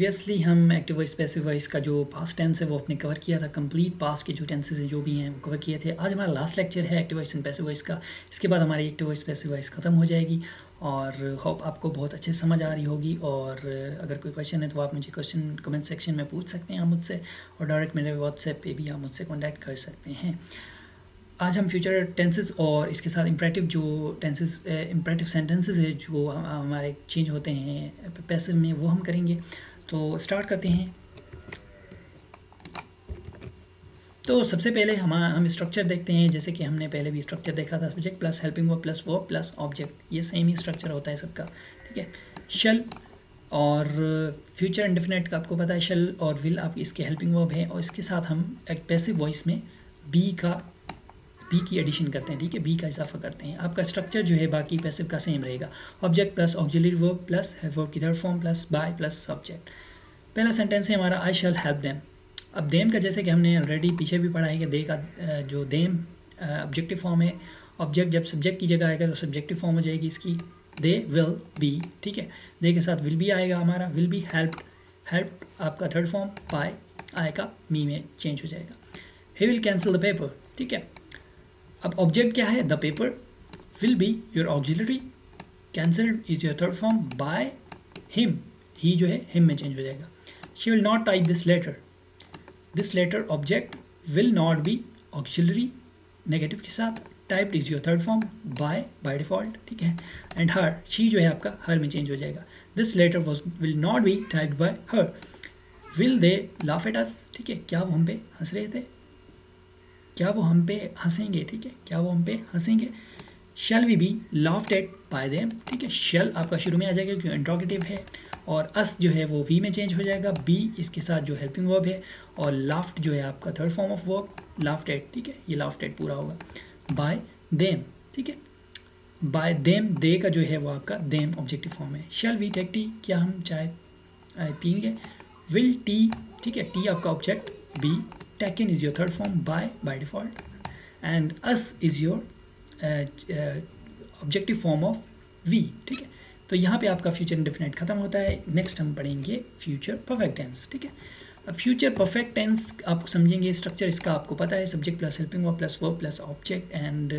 Previously हम active voice passive voice का जो पास्ट टेंस है वो आपने कवर किया था, कंप्लीट पास्ट के जो टेंसेस हैं जो भी हैं वो कवर किए थे। आज हमारा लास्ट लेक्चर है active voice and passive voice का। इसके बाद हमारी एक्टिव वॉइस पैसिव वॉइस ख़त्म हो जाएगी और होप आपको बहुत अच्छे से समझ आ रही होगी। और अगर कोई क्वेश्चन है तो आप मुझे क्वेश्चन कमेंट सेक्शन में पूछ सकते हैं आप मुझसे, और डायरेक्ट मेरे व्हाट्सएप पे भी आप मुझसे कॉन्टैक्ट कर सकते हैं। आज हम फ्यूचर टेंसेस और इसके साथ इम्परेटिव जो टेंसेस इम्परेटिव सेंटेंसेस है जो हमारे चेंज होते हैं पैसिव में, वो हम करेंगे। तो स्टार्ट करते हैं। तो सबसे पहले हम स्ट्रक्चर देखते हैं, जैसे कि हमने पहले भी स्ट्रक्चर देखा था, subject plus helping verb plus verb plus object, ये सेम ही स्ट्रक्चर होता है सबका, ठीक है। शल और फ्यूचर इंडेफिनिट का आपको पता है, शल और विल आप इसके हेल्पिंग वर्ब है, और इसके साथ हम एक पैसिव वॉइस में बी की एडिशन करते हैं, ठीक है, बी का इजाफा करते हैं। आपका स्ट्रक्चर जो है बाकी पैसिव का सेम रहेगा, object plus auxiliary verb plus verb की third form plus by plus subject. पहला सेंटेंस है हमारा, आई शैल हेल्प देम। अब देम का जैसे कि हमने ऑलरेडी पीछे भी पढ़ा है कि दे का जो देम ऑब्जेक्टिव फॉर्म है, ऑब्जेक्ट जब सब्जेक्ट की जगह आएगा तो सब्जेक्टिव फॉर्म हो जाएगी इसकी दे विल बी, ठीक है। दे के साथ विल बी आएगा हमारा, विल बी हेल्प्ड, हेल्प आपका थर्ड फॉर्म बाय आएगा मी में चेंज हो जाएगा। He will cancel the paper, ठीक है। अब ऑब्जेक्ट क्या है, the paper, will be your auxiliary, cancelled is your third form by him, he जो है हिम में चेंज हो जाएगा। She will not type this letter, this letter object, will not be auxiliary negative के साथ, typed is your third form by default, ठीक है। And her, she जो है आपका हर में चेंज हो जाएगा। This letter was will not be typed by her, will they laugh at us, ठीक है, क्या वो हम पे हंस रहे थे, क्या वो हम पे हंसेंगे, ठीक है, क्या वो हम पे हंसेंगे। Shall we be laughed at by them, ठीक है, शैल आपका शुरू में आ जाएगा क्योंकि इंट्रोगेटिव है, और अस जो है वो वी में चेंज हो जाएगा, बी इसके साथ जो हेल्पिंग वर्ब है, और लाफ्ड जो है आपका third form of verb, laughed eight, ठीक है, ये लाफ्ड एट पूरा होगा। बाय देम, ठीक है, बाय देम, दे का जो है वो आपका देम ऑब्जेक्टिव फॉर्म है। शैल वी टेक टी, क्या हम चाय पियेंगे। विल टी, ठीक है, टी आपका object, be taken is your third form by default, and us is your objective form of we, ठीक है। तो यहाँ पे आपका फ्यूचर इंडेफिनिट खत्म होता है। नेक्स्ट हम पढ़ेंगे फ्यूचर परफेक्ट टेंस, ठीक है। अब फ्यूचर परफेक्ट टेंस आप समझेंगे, स्ट्रक्चर इसका आपको पता है, subject plus helping verb plus verb plus object, and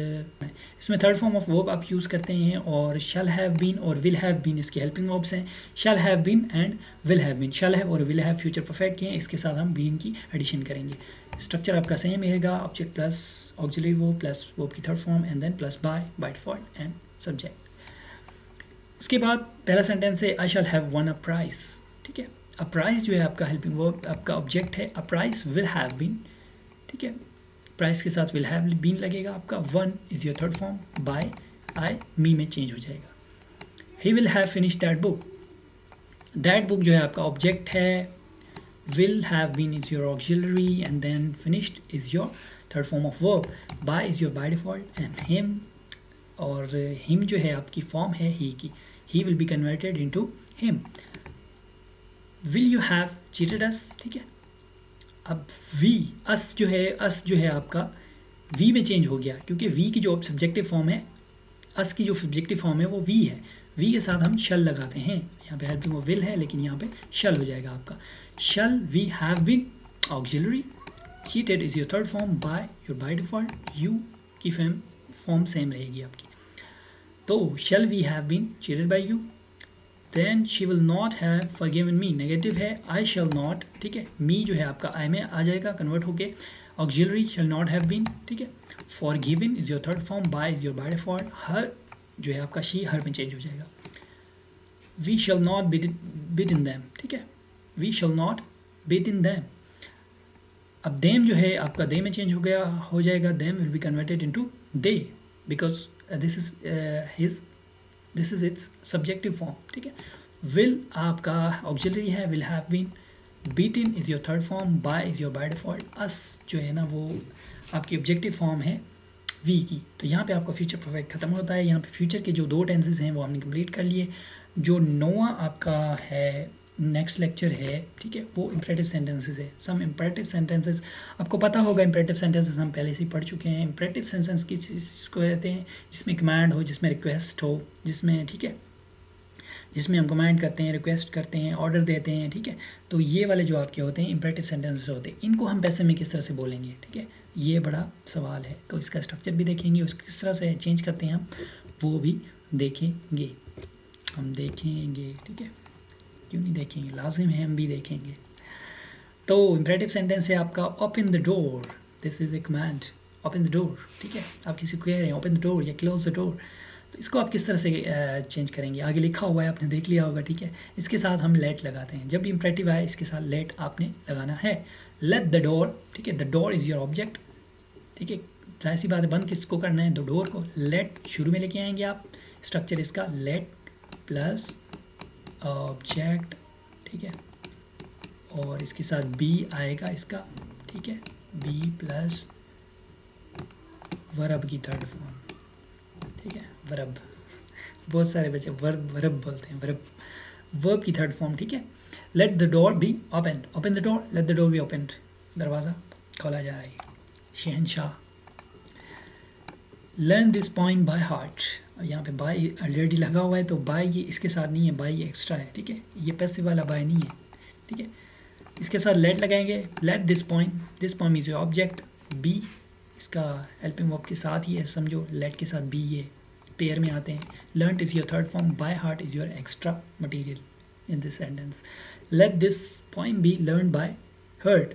इसमें थर्ड फॉर्म ऑफ वर्ब आप यूज़ करते हैं, और शैल हैव बीन और विल हैव बीन इसके हेल्पिंग वर्ब्स हैं। Shall have been and will have been, shall have और will have future perfect के हैं, इसके साथ हम बीन की एडिशन करेंगे। स्ट्रक्चर आपका सेम रहेगा, object plus auxiliary verb plus verb की third form and then plus by default and subject. उसके बाद पहला सेंटेंस है, I shall have won a prize, ठीक है। अ प्राइज जो है आपका हेल्पिंग वर्ब, आपका ऑब्जेक्ट है, a prize will have been, ठीक है, प्राइस के साथ विल हैव बीन लगेगा आपका। Won is your third form by I me में चेंज हो जाएगा। He will have finish that book, that book जो है आपका ऑब्जेक्ट है, will have been is your auxiliary, and then finished is your third form of verb, by is your by default, and him, और him जो है आपकी form है he की, he will be converted into him. Will you have cheated अस, ठीक है। अब we, अस जो है आपका वी में चेंज हो गया, क्योंकि वी की जो सब्जेक्टिव फॉर्म है, अस की जो सब्जेक्टिव फॉर्म है वो वी है, वी के साथ हम शल लगाते हैं, यहाँ पे हेल्पिंग वो विल है लेकिन यहाँ पे शल हो जाएगा आपका। Shall we have been auxiliary, cheated is your third form by your by default, you की फॉर्म सेम रहेगी आपकी। तो shall we have been cheated by you, then she will not have forgiven me, negative है, I shall not, ठीक है, मी जो है आपका आई में आ जाएगा कन्वर्ट होके, auxiliary shall not have been, ठीक है। Forgiven is your third form, by is your by default, her जो है आपका शी हर में चेंज हो जाएगा। We shall not bitten them, ठीक है, we shall not bitten them. अब देम जो है आपका दे में चेंज हो जाएगा, them will be converted into they, because this is its subjective form, ठीक है। विल आपका ऑक्सिलरी है, will have been, beaten is your third form, by is your by default, us जो है ना वो आपकी ऑब्जेक्टिव फॉर्म है वी की। तो यहाँ पे आपका फ्यूचर परफेक्ट खत्म होता है। यहाँ पे फ्यूचर के जो दो टेंसेस हैं वो हमने कंप्लीट कर लिए। जो नौवां आपका है नेक्स्ट लेक्चर है, ठीक है, वो इम्परेटिव सेंटेंसेस है। सम इम्परेटिव सेंटेंसेस आपको पता होगा, इम्परेटिव सेंटेंसेस हम पहले से ही पढ़ चुके हैं। इम्परेटिव सेंटेंस किस चीज़ को कहते हैं, जिसमें कमांड हो, जिसमें रिक्वेस्ट हो, जिसमें, ठीक है, जिसमें हम कमांड करते हैं, रिक्वेस्ट करते हैं, ऑर्डर देते हैं, ठीक है। तो ये वाले जो आपके होते हैं इंपरेटिव सेंटेंसेस होते हैं, इनको हम पैसिव में किस तरह से बोलेंगे, ठीक है, ये बड़ा सवाल है। तो इसका स्ट्रक्चर भी देखेंगे, उसको किस तरह से चेंज करते हैं हम वो भी देखेंगे, हम देखेंगे, ठीक है, क्यों नहीं देखेंगे, लाजिम है हम भी देखेंगे। तो इंपरेटिव सेंटेंस है आपका open the door, this is A command, open the door, ठीक है। आप किसी को कह रहे हैं ओपन द डोर या क्लोज द डोर, तो इसको आप किस तरह से चेंज करेंगे, आगे लिखा हुआ है, आपने देख लिया होगा, ठीक है। इसके साथ हम लेट लगाते हैं, जब भी इंपरेटिव आए इसके साथ लेट आपने लगाना है। लेट द डोर, ठीक है, the door is your object, ठीक है, जाहिर सी बात है, बंद किसको करना है, द डोर को। लेट शुरू में लेके आएंगे आप, स्ट्रक्चर इसका लेट प्लस ऑब्जेक्ट, ठीक है, और इसके साथ बी आएगा इसका, ठीक है, बी प्लस वर्ब की थर्ड फॉर्म, ठीक है, वर्ब, बहुत सारे बच्चे वर्ब बोलते हैं, वर्ब की थर्ड फॉर्म, ठीक है। Let the door be open, open the door, let the door be open, दरवाज़ा खोला जाए, शहनशाह। Learn this point by heart, यहाँ पे बाय ऑलरेडी लगा हुआ है, तो बाय ये इसके साथ नहीं है, बाय ये एक्स्ट्रा है, ठीक है, ये पैसिव वाला बाय नहीं है, ठीक है। इसके साथ लेट लगाएंगे, let this point is your object, be इसका हेल्पिंग वर्ब के साथ ही है, समझो, लेट के साथ बी ये पेयर में आते हैं। Learn is your third form, by heart is your extra material in this sentence. Let this point be learn by heart,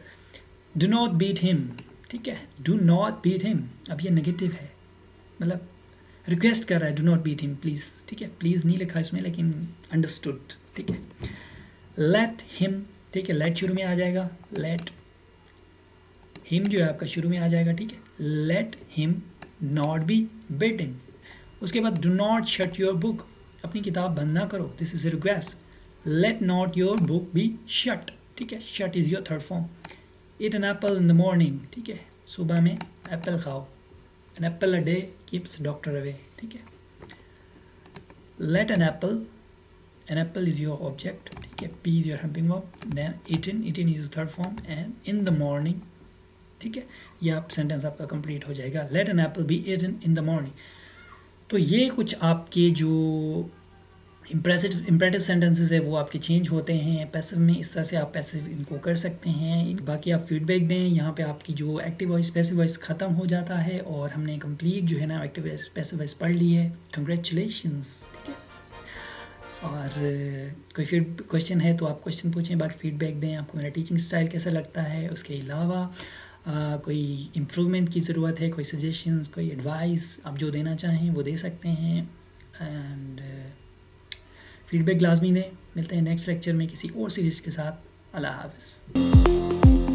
do not beat him, ठीक है, डू नॉट बीट हिम, अब ये negative है, मतलब request कर रहा है, do not beat him please, ठीक है, प्लीज़ नहीं लिखा इसमें, लेकिन अंडरस्टूड, ठीक है। लेट हिम, ठीक है, लेट शुरू में आ जाएगा, लेट हिम जो है आपका शुरू में आ जाएगा, ठीक है। Let him not be bitten, उसके बाद do not shut your book, अपनी किताब बंद ना करो, this is a request. Let not your book be shut, ठीक है, shut is your third form. Eat an apple in the morning, ठीक है, सुबह में एप्पल खाओ, an apple a day keeps doctor away, ठीक है। Let an apple is your object, ठीक है, be is your helping verb, then eaten is your third form, and in the morning, ठीक है, ये आप सेंटेंस आपका कंप्लीट हो जाएगा। Let an apple be eaten in the morning. तो ये कुछ आपके जो इंपरेटिव सेंटेंसेस है वो आपके चेंज होते हैं पैसिव में, इस तरह से आप पैसिव इनको कर सकते हैं। बाकी आप फीडबैक दें, यहाँ पे आपकी जो एक्टिव वॉइस पैसिव वॉइस ख़त्म हो जाता है और हमने कंप्लीट जो है ना एक्टिव वॉइस पैसिव वॉइस पढ़ ली है, कंग्रेचुलेशंस, ठीक है। और कोई क्वेश्चन है तो आप क्वेश्चन पूछें, बाकी फीडबैक दें, आपको मेरा टीचिंग स्टाइल कैसा लगता है, उसके अलावा कोई इम्प्रूवमेंट की ज़रूरत है, कोई सजेशंस, कोई एडवाइस आप जो देना चाहें वो दे सकते हैं। एंड फीडबैक लाजमी दें। मिलते हैं नेक्स्ट लेक्चर में किसी और सीरीज़ के साथ। अल्लाह हाफ़िज़।